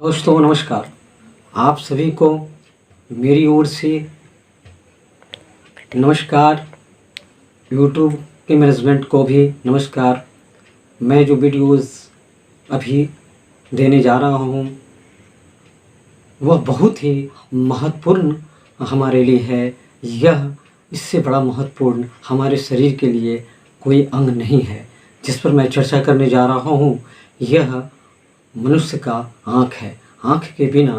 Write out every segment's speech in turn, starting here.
दोस्तों नमस्कार। आप सभी को मेरी ओर से नमस्कार। यूट्यूब के मैनेजमेंट को भी नमस्कार। मैं जो वीडियोस अभी देने जा रहा हूँ वह बहुत ही महत्वपूर्ण हमारे लिए है। यह इससे बड़ा महत्वपूर्ण हमारे शरीर के लिए कोई अंग नहीं है जिस पर मैं चर्चा करने जा रहा हूँ। यह मनुष्य का आँख है। आँख के बिना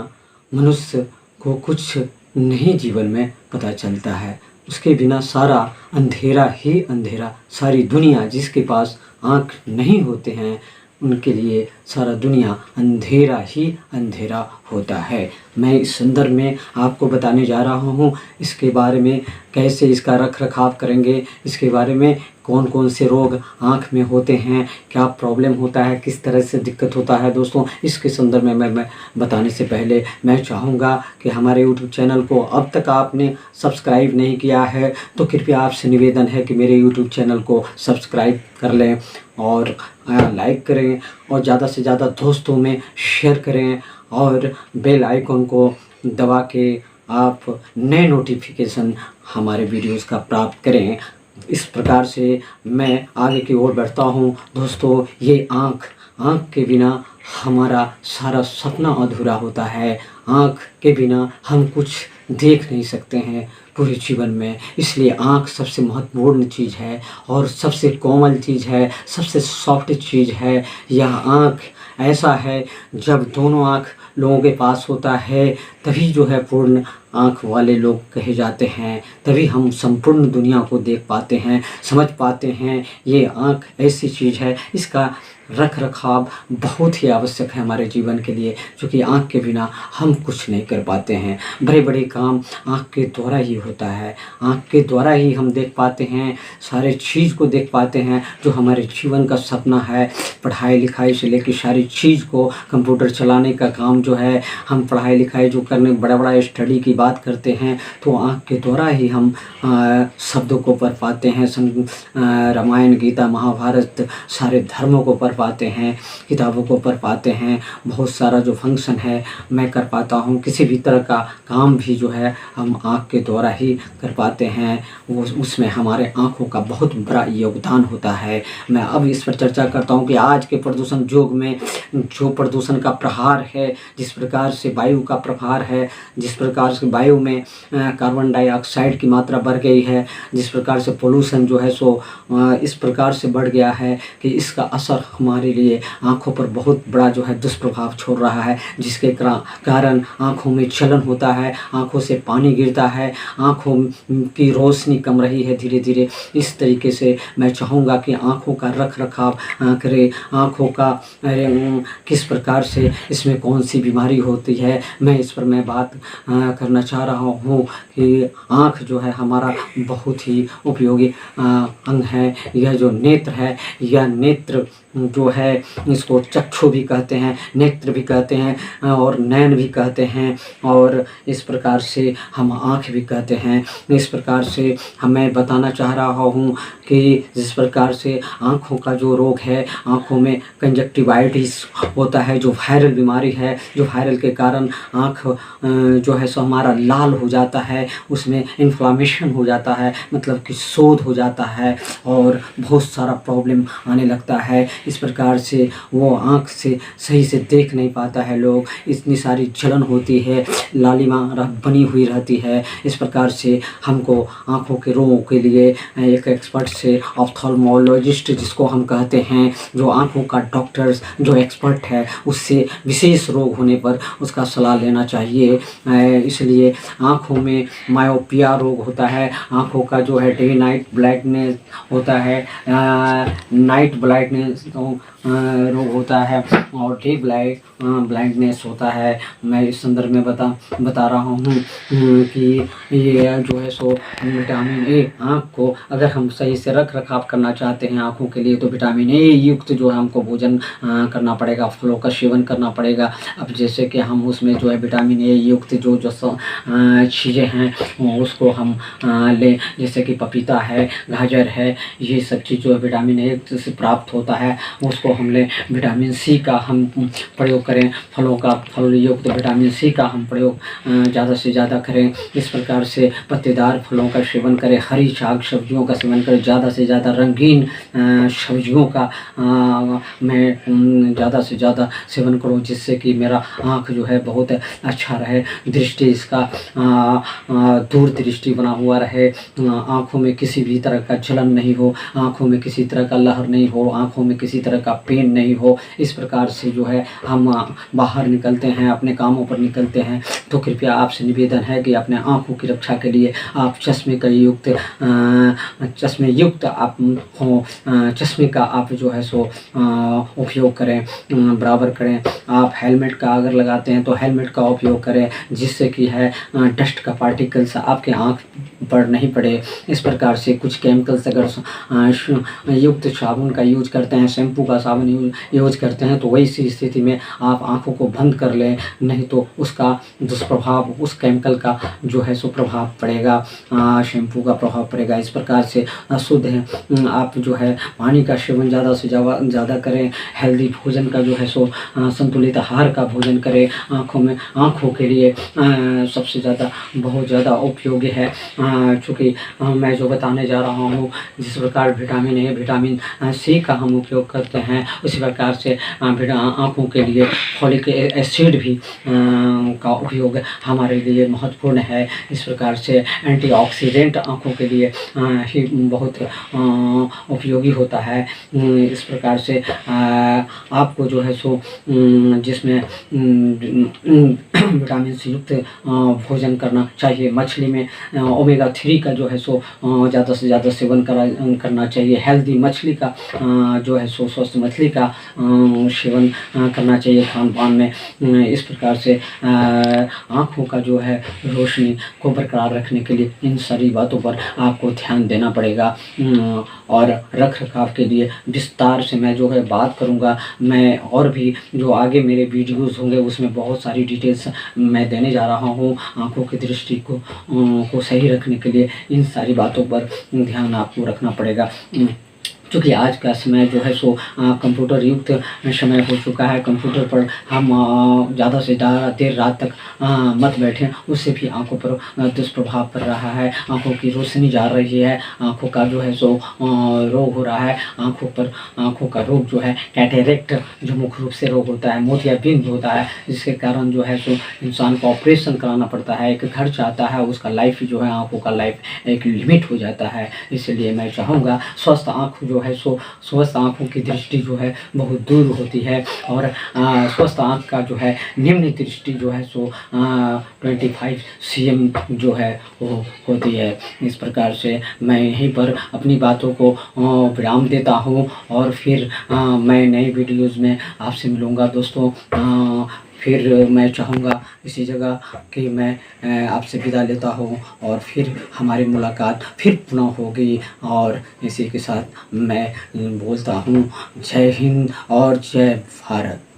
मनुष्य को कुछ नहीं जीवन में पता चलता है। उसके बिना सारा अंधेरा ही अंधेरा, सारी दुनिया जिसके पास आँख नहीं होते हैं उनके लिए सारा दुनिया अंधेरा ही अंधेरा होता है। मैं इस संदर्भ में आपको बताने जा रहा हूँ इसके बारे में, कैसे इसका रख रखाव करेंगे, इसके बारे में कौन कौन से रोग आँख में होते हैं, क्या प्रॉब्लम होता है, किस तरह से दिक्कत होता है। दोस्तों इसके संदर्भ में मैं बताने से पहले मैं चाहूँगा कि हमारे YouTube चैनल को अब तक आपने सब्सक्राइब नहीं किया है तो कृपया आपसे निवेदन है कि मेरे YouTube चैनल को सब्सक्राइब कर लें और लाइक करें और ज़्यादा से ज़्यादा दोस्तों में शेयर करें और बेल आइकन को दबा के आप नए नोटिफिकेशन हमारे वीडियोस का प्राप्त करें। इस प्रकार से मैं आगे की ओर बढ़ता हूँ। दोस्तों ये आँख के बिना हमारा सारा सपना अधूरा होता है। आँख के बिना हम कुछ देख नहीं सकते हैं पूरे जीवन में। इसलिए आँख सबसे महत्वपूर्ण चीज़ है और सबसे कोमल चीज़ है, सबसे सॉफ्ट चीज़ है। यह आँख ऐसा है जब दोनों आँख लोगों के पास होता है तभी जो है पूर्ण आँख वाले लोग कहे जाते हैं, तभी हम संपूर्ण दुनिया को देख पाते हैं, समझ पाते हैं। ये आँख ऐसी चीज़ है, इसका रख रखाव बहुत ही आवश्यक है हमारे जीवन के लिए, क्योंकि आँख के बिना हम कुछ नहीं कर पाते हैं। बड़े बड़े काम आँख के द्वारा ही होता है। आँख के द्वारा ही हम देख पाते हैं, सारे चीज़ को देख पाते हैं जो हमारे जीवन का सपना है। पढ़ाई लिखाई से लेकर सारी चीज़ को, कंप्यूटर चलाने का काम जो है, हम पढ़ाई लिखाई जो करने बड़ा बड़ा स्टडी की बात करते हैं तो आँख के द्वारा ही हम शब्दों को पढ़ पाते हैं। रामायण गीता महाभारत सारे धर्मों को पढ़ पाते हैं, किताबों को पढ़ पाते हैं। बहुत सारा जो फंक्शन है मैं कर पाता हूँ। किसी भी तरह का काम भी जो है हम आँख के द्वारा ही कर पाते हैं। वो उसमें हमारे आँखों का बहुत बड़ा योगदान होता है। मैं अब इस पर चर्चा करता हूँ कि आज के प्रदूषण युग में जो प्रदूषण का प्रहार है, जिस प्रकार से वायु का प्रहार है, जिस प्रकार से वायु में कार्बन डाइऑक्साइड की मात्रा बढ़ गई है, जिस प्रकार से पोल्यूशन जो है सो इस प्रकार से बढ़ गया है कि इसका असर हमारे लिए आँखों पर बहुत बड़ा जो है दुष्प्रभाव छोड़ रहा है, जिसके कारण आँखों में जलन होता है, आँखों से पानी गिरता है, आँखों की रोशनी कम रही है धीरे धीरे। इस तरीके से मैं चाहूँगा कि आँखों का रख रखाव करें। आँखों का किस प्रकार से इसमें कौन सी बीमारी होती है, मैं इस पर बात करना चाह रहा हूँ कि आँख जो है हमारा बहुत ही उपयोगी अंग है। यह जो नेत्र है, यह नेत्र जो है इसको चक्षु भी कहते हैं, नेत्र भी कहते हैं और नयन भी कहते हैं और इस प्रकार से हम आँख भी कहते हैं। इस प्रकार से मैं बताना चाह रहा हूँ कि जिस प्रकार से आँखों का जो रोग है, आँखों में कंजक्टिवाइटिस होता है, जो वायरल बीमारी है, जो वायरल के कारण आँख जो है सो हमारा लाल हो जाता है, उसमें इन्फ्लामेशन हो जाता है, मतलब कि शोध हो जाता है और बहुत सारा प्रॉब्लम आने लगता है। इस प्रकार से वो आँख से सही से देख नहीं पाता है लोग, इतनी सारी जलन होती है, लालिमा बनी हुई रहती है। इस प्रकार से हमको आँखों के रोगों के लिए एक एक्सपर्ट से, ऑप्थेल्मोलॉजिस्ट जिसको हम कहते हैं, जो आँखों का डॉक्टर्स जो एक्सपर्ट है, उससे विशेष रोग होने पर उसका सलाह लेना चाहिए। इसलिए आँखों में मायोपिया रोग होता है, आँखों का जो है डे नाइट ब्लाइंडनेस होता है, नाइट ब्लाइंडनेस रोग होता है और डे ब्लाइंडनेस होता है। मैं इस संदर्भ में बता रहा हूँ कि ये जो है सो विटामिन ए, आँख को अगर हम सही से रख रखाव करना चाहते हैं आँखों के लिए तो विटामिन ए युक्त जो है हमको भोजन करना पड़ेगा, फलों का सेवन करना पड़ेगा। अब जैसे कि हम उसमें जो है विटामिन ए युक्त जो चीज़ें हैं उसको हम लें, जैसे कि पपीता है, गाजर है, ये सब चीज़ जो है विटामिन ए से प्राप्त होता है, उसको को हम लें। विटामिन सी का हम प्रयोग करें, फल युक्त विटामिन सी का हम प्रयोग ज़्यादा से ज़्यादा करें। इस प्रकार से पत्तेदार फलों का सेवन करें, हरी साग सब्जियों का सेवन करें, ज़्यादा से ज़्यादा रंगीन सब्जियों का मैं ज़्यादा से ज़्यादा सेवन करूँ, जिससे कि मेरा आँख जो है बहुत अच्छा रहे, दृष्टि इसका दूर दृष्टि बना हुआ रहे, आँखों में किसी भी तरह का जलन नहीं हो, आँखों में किसी तरह का लहर नहीं हो, आँखों में किसी तरह का पेन नहीं हो। इस प्रकार से जो है हम बाहर निकलते हैं, अपने कामों पर निकलते हैं, तो कृपया आपसे निवेदन है कि अपने आँखों की रक्षा के लिए आप चश्मे युक्त आप हो, चश्मे का आप जो है सो उपयोग करें, बराबर करें। आप हेलमेट का अगर लगाते हैं तो हेलमेट का उपयोग करें, जिससे कि है डस्ट का पार्टिकल्स आपके आँख पर नहीं पड़े। इस प्रकार से कुछ केमिकल्स अगर युक्त साबुन का यूज करते हैं, शैम्पू का साबुन यूज करते हैं, तो वैसी स्थिति में आप आँखों को बंद कर लें, नहीं तो उसका दुष्प्रभाव, उस केमिकल का जो है सो प्रभाव पड़ेगा, शैम्पू का प्रभाव पड़ेगा। इस प्रकार से शुद्ध है आप जो है पानी का सेवन ज़्यादा से ज़्यादा करें, हेल्दी भोजन का जो है सो संतुलित आहार का भोजन करें। आँखों के लिए सबसे ज़्यादा बहुत ज़्यादा उपयोगी है, चूँकि मैं जो बताने जा रहा हूँ, जिस प्रकार विटामिन ए विटामिन सी का हम उपयोग करते हैं, उसी प्रकार से आँखों के लिए फॉलिक एसिड भी का उपयोग हमारे लिए महत्वपूर्ण है। इस प्रकार से एंटीऑक्सीडेंट आँखों के लिए ही बहुत उपयोगी होता है। इस प्रकार से आपको जो है सो जिसमें विटामिन सी युक्त भोजन करना चाहिए। मछली में ओमेगा 3 का जो है सो ज़्यादा से ज़्यादा सेवन करना चाहिए। हेल्दी मछली का जो है सो स्वस्थ मछली का सेवन करना चाहिए खान पान में। इस प्रकार से आँखों का जो है रोशनी को बरकरार रखने के लिए इन सारी बातों पर आपको ध्यान देना पड़ेगा, और रख रखाव के लिए विस्तार से मैं जो है बात करूँगा। मैं और भी जो आगे मेरे वीडियोज़ होंगे उसमें बहुत सारी डिटेल्स मैं देने जा रहा हूँ। आँखों की दृष्टि को सही रखने के लिए इन सारी बातों पर ध्यान आपको रखना पड़ेगा, क्योंकि आज का समय जो है सो कंप्यूटर युक्त समय हो चुका है। कंप्यूटर पर हम ज़्यादा से ज़्यादा देर रात तक मत बैठें, उससे भी आंखों पर दुष्प्रभाव पड़ रहा है, आंखों की रोशनी जा रही है, आंखों का जो है सो रोग हो रहा है। आंखों का रोग जो है कैटरेक्ट जो मुख्य रूप से रोग होता है, मोतियाबिंद होता है, जिसके कारण जो है सो इंसान को ऑपरेशन कराना पड़ता है, एक खर्च आता है, उसका लाइफ जो है आंखों का लाइफ एक लिमिट हो जाता है। इसलिए मैं चाहूँगा स्वस्थ आँख जो है सो स्वस्थ आँखों की दृष्टि जो है बहुत दूर होती है, और स्वस्थ आँख का जो है निम्न दृष्टि जो है सो 25 cm जो है वो होती है। इस प्रकार से मैं यहीं पर अपनी बातों को विराम देता हूँ, और फिर मैं नई वीडियोज़ में आपसे मिलूँगा दोस्तों। फिर मैं चाहूँगा इसी जगह कि मैं आपसे विदा लेता हूँ, और फिर हमारी मुलाकात फिर पुनः होगी। और इसी के साथ मैं बोलता हूँ जय हिंद और जय भारत।